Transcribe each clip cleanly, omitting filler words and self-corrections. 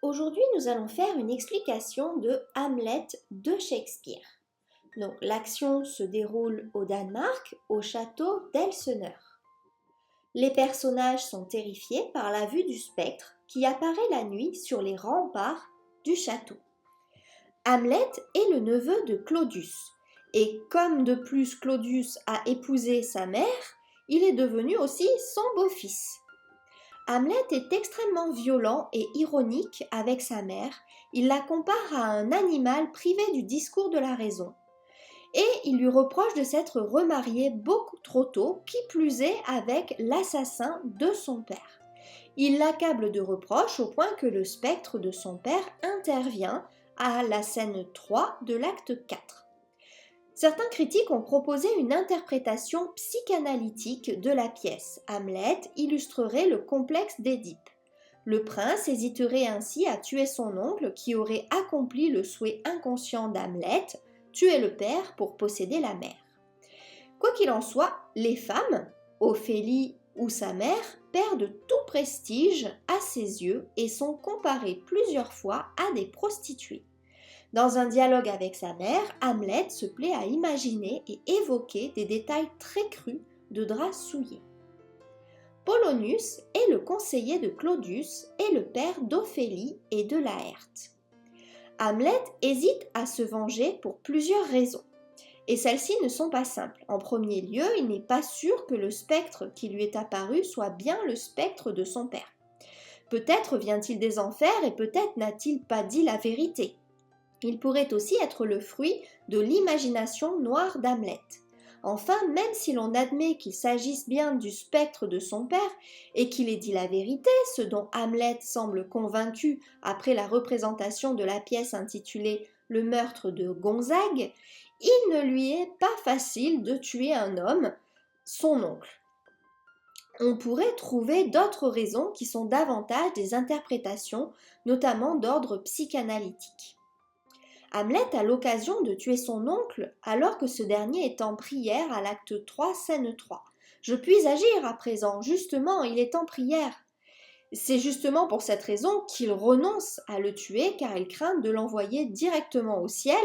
Aujourd'hui, nous allons faire une explication de Hamlet de Shakespeare. Donc, l'action se déroule au Danemark, au château d'Elseneur. Les personnages sont terrifiés par la vue du spectre qui apparaît la nuit sur les remparts du château. Hamlet est le neveu de Claudius, et comme de plus Claudius a épousé sa mère, il est devenu aussi son beau-fils. Hamlet est extrêmement violent et ironique avec sa mère. Il la compare à un animal privé du discours de la raison. Et il lui reproche de s'être remarié beaucoup trop tôt, qui plus est avec l'assassin de son père. Il l'accable de reproches au point que le spectre de son père intervient à la scène 3 de l'acte 4. Certains critiques ont proposé une interprétation psychanalytique de la pièce. Hamlet illustrerait le complexe d'Édipe. Le prince hésiterait ainsi à tuer son oncle qui aurait accompli le souhait inconscient d'Hamlet, tuer le père pour posséder la mère. Quoi qu'il en soit, les femmes, Ophélie ou sa mère, perdent tout prestige à ses yeux et sont comparées plusieurs fois à des prostituées. Dans un dialogue avec sa mère, Hamlet se plaît à imaginer et évoquer des détails très crus de draps souillés. Polonius est le conseiller de Claudius et le père d'Ophélie et de Laërte. Hamlet hésite à se venger pour plusieurs raisons, et celles-ci ne sont pas simples. En premier lieu, il n'est pas sûr que le spectre qui lui est apparu soit bien le spectre de son père. Peut-être vient-il des enfers et peut-être n'a-t-il pas dit la vérité. Il pourrait aussi être le fruit de l'imagination noire d'Hamlet. Enfin, même si l'on admet qu'il s'agisse bien du spectre de son père et qu'il ait dit la vérité, ce dont Hamlet semble convaincu après la représentation de la pièce intitulée Le meurtre de Gonzague, il ne lui est pas facile de tuer un homme, son oncle. On pourrait trouver d'autres raisons qui sont davantage des interprétations, notamment d'ordre psychanalytique. Hamlet a l'occasion de tuer son oncle alors que ce dernier est en prière à l'acte 3, scène 3. Je puis agir à présent, justement, il est en prière. C'est justement pour cette raison qu'il renonce à le tuer car il craint de l'envoyer directement au ciel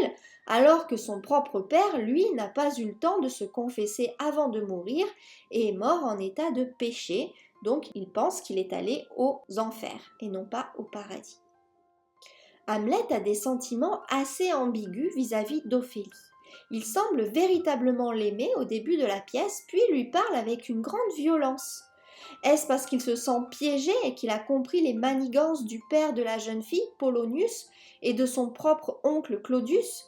alors que son propre père, lui, n'a pas eu le temps de se confesser avant de mourir et est mort en état de péché, donc il pense qu'il est allé aux enfers et non pas au paradis. Hamlet a des sentiments assez ambigus vis-à-vis d'Ophélie. Il semble véritablement l'aimer au début de la pièce, puis lui parle avec une grande violence. Est-ce parce qu'il se sent piégé et qu'il a compris les manigances du père de la jeune fille, Polonius, et de son propre oncle Claudius?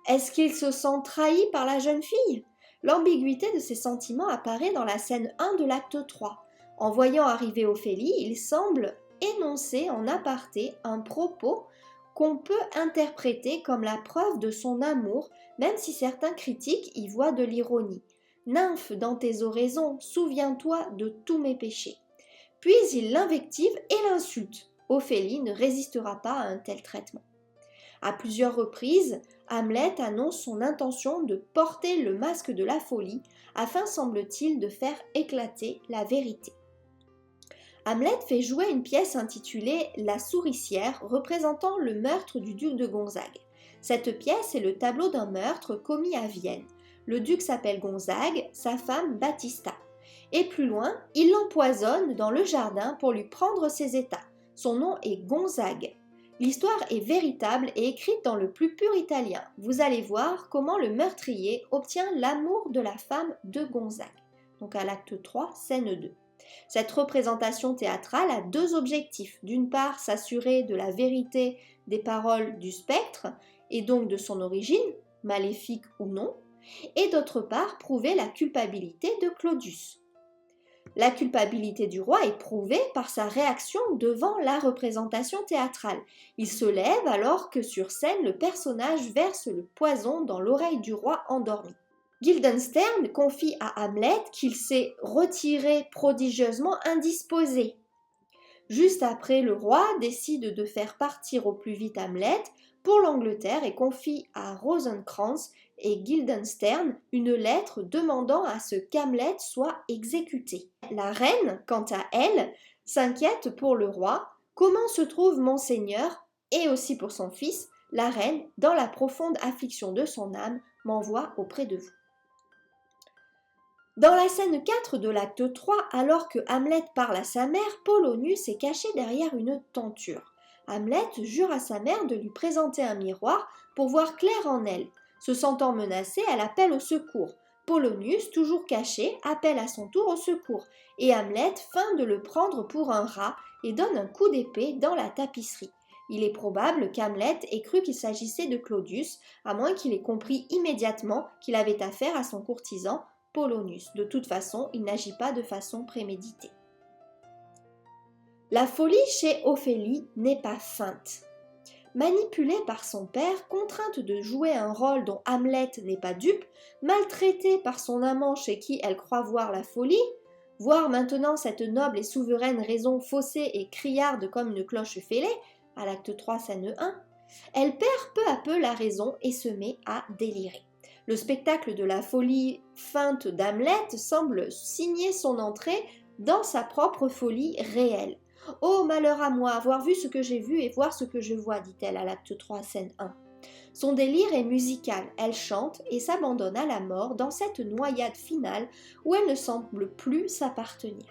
Est-ce qu'il se sent trahi par la jeune fille? L'ambiguïté de ses sentiments apparaît dans la scène 1 de l'acte 3. En voyant arriver Ophélie, il semble énoncer en aparté un propos qu'on peut interpréter comme la preuve de son amour, même si certains critiques y voient de l'ironie. Nymphe dans tes oraisons, souviens-toi de tous mes péchés. Puis il l'invective et l'insulte. Ophélie ne résistera pas à un tel traitement. À plusieurs reprises, Hamlet annonce son intention de porter le masque de la folie afin, semble-t-il, de faire éclater la vérité. Hamlet fait jouer une pièce intitulée La souricière représentant le meurtre du duc de Gonzague. Cette pièce est le tableau d'un meurtre commis à Vienne. Le duc s'appelle Gonzague, sa femme Battista. Et plus loin, il l'empoisonne dans le jardin pour lui prendre ses états. Son nom est Gonzague. L'histoire est véritable et écrite dans le plus pur italien. Vous allez voir comment le meurtrier obtient l'amour de la femme de Gonzague. Donc à l'acte 3, scène 2. Cette représentation théâtrale a deux objectifs. D'une part, s'assurer de la vérité des paroles du spectre et donc de son origine, maléfique ou non, et d'autre part, prouver la culpabilité de Claudius. La culpabilité du roi est prouvée par sa réaction devant la représentation théâtrale. Il se lève alors que sur scène, le personnage verse le poison dans l'oreille du roi endormi. Guildenstern confie à Hamlet qu'il s'est retiré prodigieusement indisposé. Juste après, le roi décide de faire partir au plus vite Hamlet pour l'Angleterre et confie à Rosencrantz et Guildenstern une lettre demandant à ce qu'Hamlet soit exécuté. La reine, quant à elle, s'inquiète pour le roi, Comment se trouve mon Seigneur, et aussi pour son fils, la reine, dans la profonde affliction de son âme, m'envoie auprès de vous. Dans la scène 4 de l'acte 3, alors que Hamlet parle à sa mère, Polonius est caché derrière une tenture. Hamlet jure à sa mère de lui présenter un miroir pour voir clair en elle. Se sentant menacée, elle appelle au secours. Polonius, toujours caché, appelle à son tour au secours, et Hamlet feint de le prendre pour un rat et donne un coup d'épée dans la tapisserie. Il est probable qu'Hamlet ait cru qu'il s'agissait de Claudius, à moins qu'il ait compris immédiatement qu'il avait affaire à son courtisan, Polonius. De toute façon, il n'agit pas de façon préméditée. La folie chez Ophélie n'est pas feinte. Manipulée par son père, contrainte de jouer un rôle dont Hamlet n'est pas dupe, maltraitée par son amant chez qui elle croit voir la folie, voir maintenant cette noble et souveraine raison faussée et criarde comme une cloche fêlée, à l'acte 3, scène 1, elle perd peu à peu la raison et se met à délirer. Le spectacle de la folie feinte d'Hamlet semble signer son entrée dans sa propre folie réelle. « Oh, malheur à moi, avoir vu ce que j'ai vu et voir ce que je vois », dit-elle à l'acte 3, scène 1. Son délire est musical, elle chante et s'abandonne à la mort dans cette noyade finale où elle ne semble plus s'appartenir.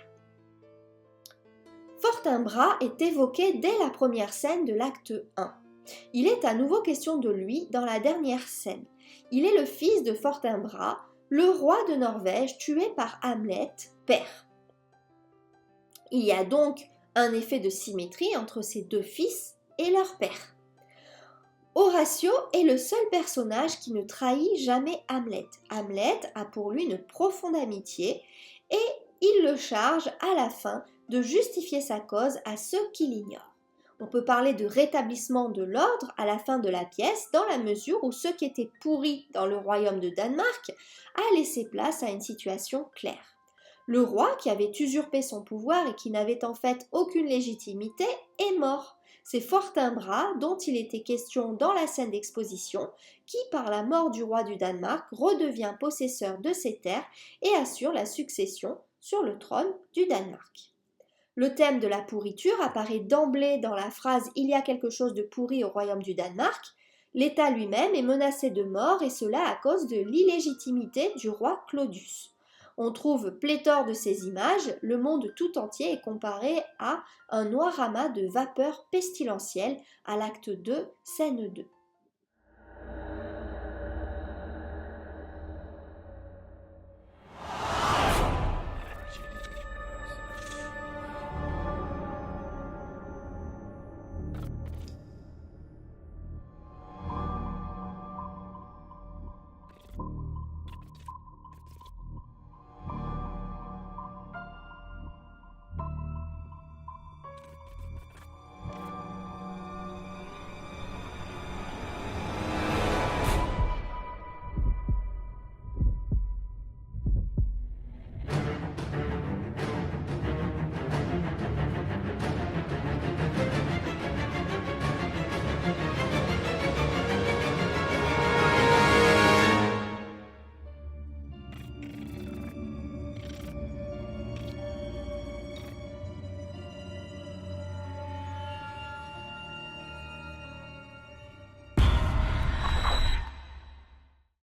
Fortinbras est évoqué dès la première scène de l'acte 1. Il est à nouveau question de lui dans la dernière scène. Il est le fils de Fortinbras, le roi de Norvège tué par Hamlet, père. Il y a donc un effet de symétrie entre ces deux fils et leur père. Horatio est le seul personnage qui ne trahit jamais Hamlet. Hamlet a pour lui une profonde amitié et il le charge à la fin de justifier sa cause à ceux qui l'ignorent. On peut parler de rétablissement de l'ordre à la fin de la pièce dans la mesure où ce qui était pourri dans le royaume de Danemark a laissé place à une situation claire. Le roi, qui avait usurpé son pouvoir et qui n'avait en fait aucune légitimité, est mort. C'est Fortinbras, dont il était question dans la scène d'exposition, qui, par la mort du roi du Danemark, redevient possesseur de ses terres et assure la succession sur le trône du Danemark. Le thème de la pourriture apparaît d'emblée dans la phrase « Il y a quelque chose de pourri au royaume du Danemark ». L'État lui-même est menacé de mort et cela à cause de l'illégitimité du roi Claudius. On trouve pléthore de ces images, le monde tout entier est comparé à un noir amas de vapeurs pestilentielles à l'acte 2, scène 2.